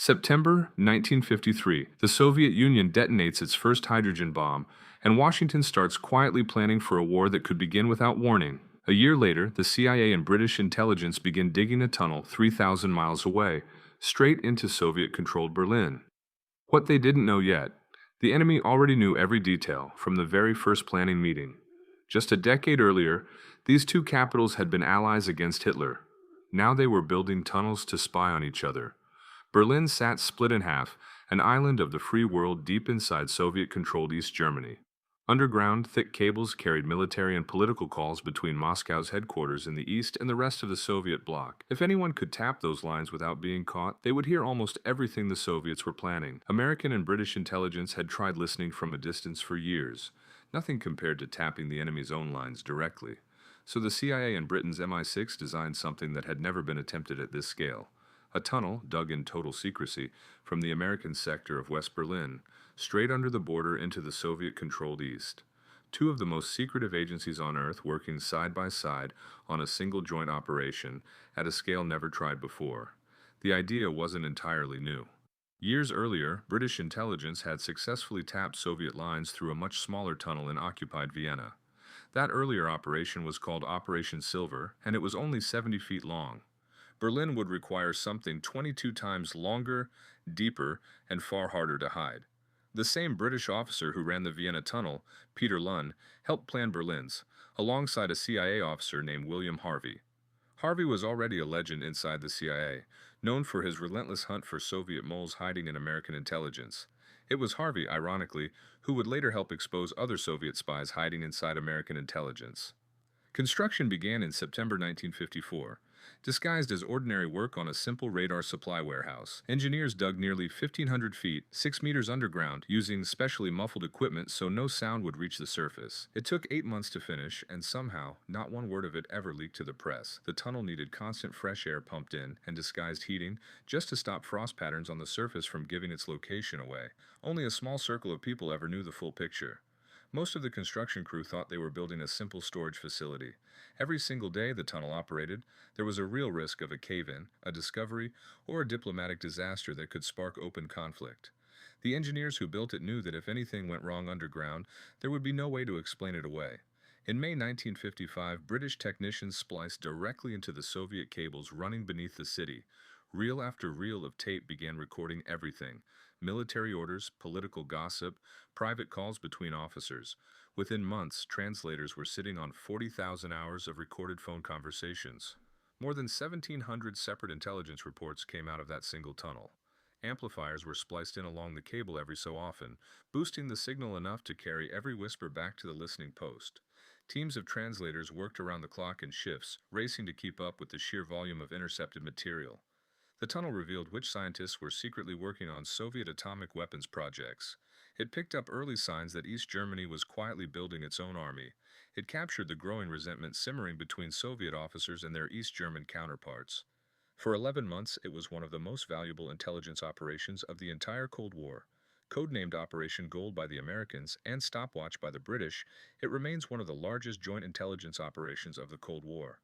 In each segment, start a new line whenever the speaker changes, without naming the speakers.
September 1953, the Soviet Union detonates its first hydrogen bomb, and Washington starts quietly planning for a war that could begin without warning. A year later, the CIA and British intelligence begin digging a tunnel 3,000 miles away, straight into Soviet-controlled Berlin. What they didn't know yet, the enemy already knew every detail from the very first planning meeting. Just a decade earlier, these two capitals had been allies against Hitler. Now they were building tunnels to spy on each other. Berlin sat split in half, an island of the free world deep inside Soviet-controlled East Germany. Underground, thick cables carried military and political calls between Moscow's headquarters in the east and the rest of the Soviet bloc. If anyone could tap those lines without being caught, they would hear almost everything the Soviets were planning. American and British intelligence had tried listening from a distance for years, nothing compared to tapping the enemy's own lines directly. So the CIA and Britain's MI6 designed something that had never been attempted at this scale. A tunnel, dug in total secrecy, from the American sector of West Berlin, straight under the border into the Soviet-controlled East. Two of the most secretive agencies on Earth working side by side on a single joint operation at a scale never tried before. The idea wasn't entirely new. Years earlier, British intelligence had successfully tapped Soviet lines through a much smaller tunnel in occupied Vienna. That earlier operation was called Operation Silver, and it was only 70 feet long. Berlin would require something 22 times longer, deeper, and far harder to hide. The same British officer who ran the Vienna tunnel, Peter Lunn, helped plan Berlin's, alongside a CIA officer named William Harvey. Harvey was already a legend inside the CIA, known for his relentless hunt for Soviet moles hiding in American intelligence. It was Harvey, ironically, who would later help expose other Soviet spies hiding inside American intelligence. Construction began in September 1954. Disguised as ordinary work on a simple radar supply warehouse, engineers dug nearly 1,500 feet, 6 meters underground, using specially muffled equipment so no sound would reach the surface. It took 8 months to finish, and somehow, not one word of it ever leaked to the press. The tunnel needed constant fresh air pumped in and disguised heating just to stop frost patterns on the surface from giving its location away. Only a small circle of people ever knew the full picture. Most of the construction crew thought they were building a simple storage facility. Every single day the tunnel operated, there was a real risk of a cave-in, a discovery, or a diplomatic disaster that could spark open conflict. The engineers who built it knew that if anything went wrong underground, there would be no way to explain it away. In May 1955, British technicians spliced directly into the Soviet cables running beneath the city. Reel after reel of tape began recording everything: military orders, political gossip, private calls between officers. Within months, translators were sitting on 40,000 hours of recorded phone conversations. More than 1,700 separate intelligence reports came out of that single tunnel. Amplifiers were spliced in along the cable every so often, boosting the signal enough to carry every whisper back to the listening post. Teams of translators worked around the clock in shifts, racing to keep up with the sheer volume of intercepted material. The tunnel revealed which scientists were secretly working on Soviet atomic weapons projects. It picked up early signs that East Germany was quietly building its own army. It captured the growing resentment simmering between Soviet officers and their East German counterparts. For 11 months, it was one of the most valuable intelligence operations of the entire Cold War. Codenamed Operation Gold by the Americans and Stopwatch by the British, it remains one of the largest joint intelligence operations of the Cold War.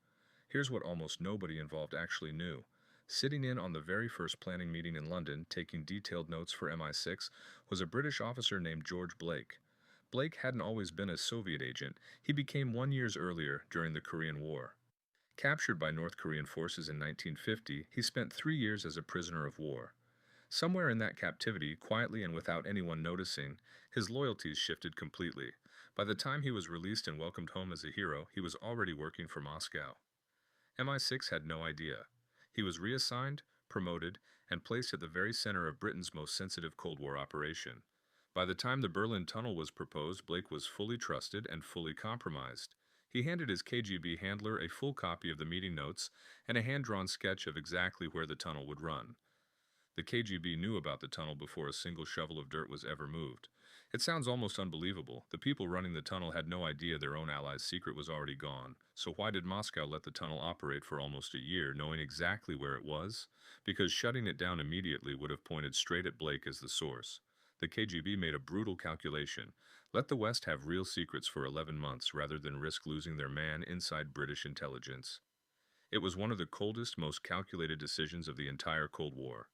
Here's what almost nobody involved actually knew. Sitting in on the very first planning meeting in London, taking detailed notes for MI6, was a British officer named George Blake. Blake hadn't always been a Soviet agent. He became 1 year earlier, during the Korean War. Captured by North Korean forces in 1950, he spent 3 years as a prisoner of war. Somewhere in that captivity, quietly and without anyone noticing, his loyalties shifted completely. By the time he was released and welcomed home as a hero, he was already working for Moscow. MI6 had no idea. He was reassigned, promoted, and placed at the very center of Britain's most sensitive Cold War operation. By the time the Berlin Tunnel was proposed, Blake was fully trusted and fully compromised. He handed his KGB handler a full copy of the meeting notes and a hand-drawn sketch of exactly where the tunnel would run. The KGB knew about the tunnel before a single shovel of dirt was ever moved. It sounds almost unbelievable. The people running the tunnel had no idea their own allies' secret was already gone. So why did Moscow let the tunnel operate for almost a year, knowing exactly where it was? Because shutting it down immediately would have pointed straight at Blake as the source. The KGB made a brutal calculation. Let the West have real secrets for 11 months rather than risk losing their man inside British intelligence. It was one of the coldest, most calculated decisions of the entire Cold War.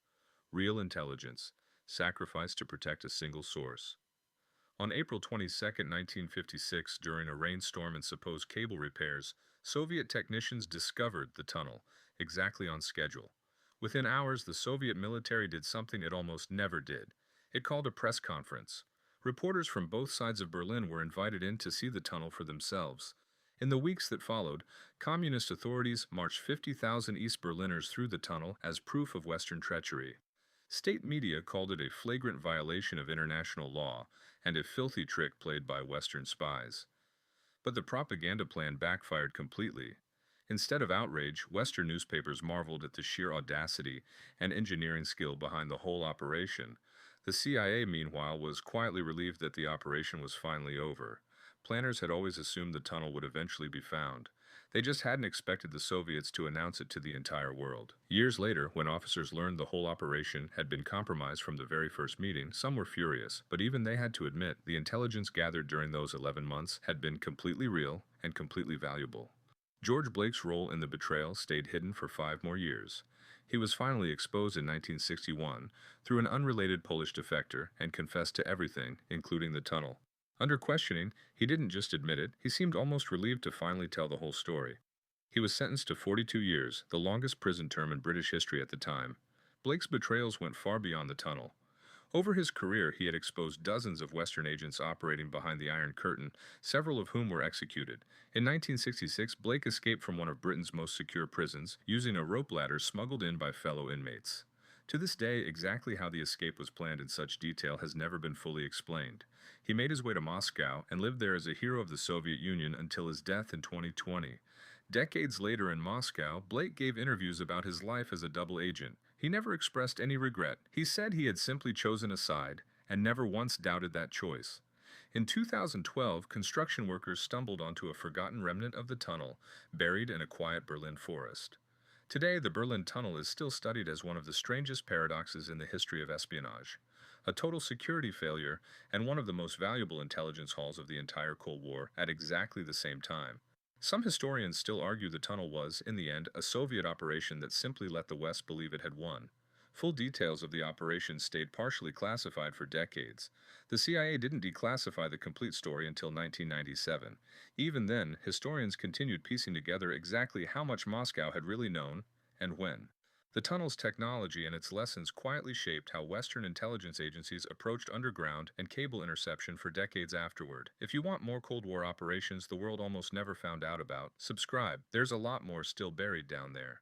Real intelligence, sacrificed to protect a single source. On April 22, 1956, during a rainstorm and supposed cable repairs, Soviet technicians discovered the tunnel, exactly on schedule. Within hours, the Soviet military did something it almost never did. It called a press conference. Reporters from both sides of Berlin were invited in to see the tunnel for themselves. In the weeks that followed, communist authorities marched 50,000 East Berliners through the tunnel as proof of Western treachery. State media called it a flagrant violation of international law and a filthy trick played by Western spies. But the propaganda plan backfired completely. Instead of outrage, Western newspapers marveled at the sheer audacity and engineering skill behind the whole operation. The CIA, meanwhile, was quietly relieved that the operation was finally over. Planners had always assumed the tunnel would eventually be found. They just hadn't expected the Soviets to announce it to the entire world. Years later, when officers learned the whole operation had been compromised from the very first meeting, some were furious, but even they had to admit the intelligence gathered during those 11 months had been completely real and completely valuable. George Blake's role in the betrayal stayed hidden for 5 more years. He was finally exposed in 1961 through an unrelated Polish defector and confessed to everything, including the tunnel. Under questioning, he didn't just admit it, he seemed almost relieved to finally tell the whole story. He was sentenced to 42 years, the longest prison term in British history at the time. Blake's betrayals went far beyond the tunnel. Over his career, he had exposed dozens of Western agents operating behind the Iron Curtain, several of whom were executed. In 1966, Blake escaped from one of Britain's most secure prisons, using a rope ladder smuggled in by fellow inmates. To this day, exactly how the escape was planned in such detail has never been fully explained. He made his way to Moscow and lived there as a hero of the Soviet Union until his death in 2020. Decades later in Moscow, Blake gave interviews about his life as a double agent. He never expressed any regret. He said he had simply chosen a side and never once doubted that choice. In 2012, construction workers stumbled onto a forgotten remnant of the tunnel, buried in a quiet Berlin forest. Today, the Berlin Tunnel is still studied as one of the strangest paradoxes in the history of espionage. A total security failure and one of the most valuable intelligence hauls of the entire Cold War at exactly the same time. Some historians still argue the tunnel was, in the end, a Soviet operation that simply let the West believe it had won. Full details of the operation stayed partially classified for decades. The CIA didn't declassify the complete story until 1997. Even then, historians continued piecing together exactly how much Moscow had really known and when. The tunnel's technology and its lessons quietly shaped how Western intelligence agencies approached underground and cable interception for decades afterward. If you want more Cold War operations the world almost never found out about, subscribe. There's a lot more still buried down there.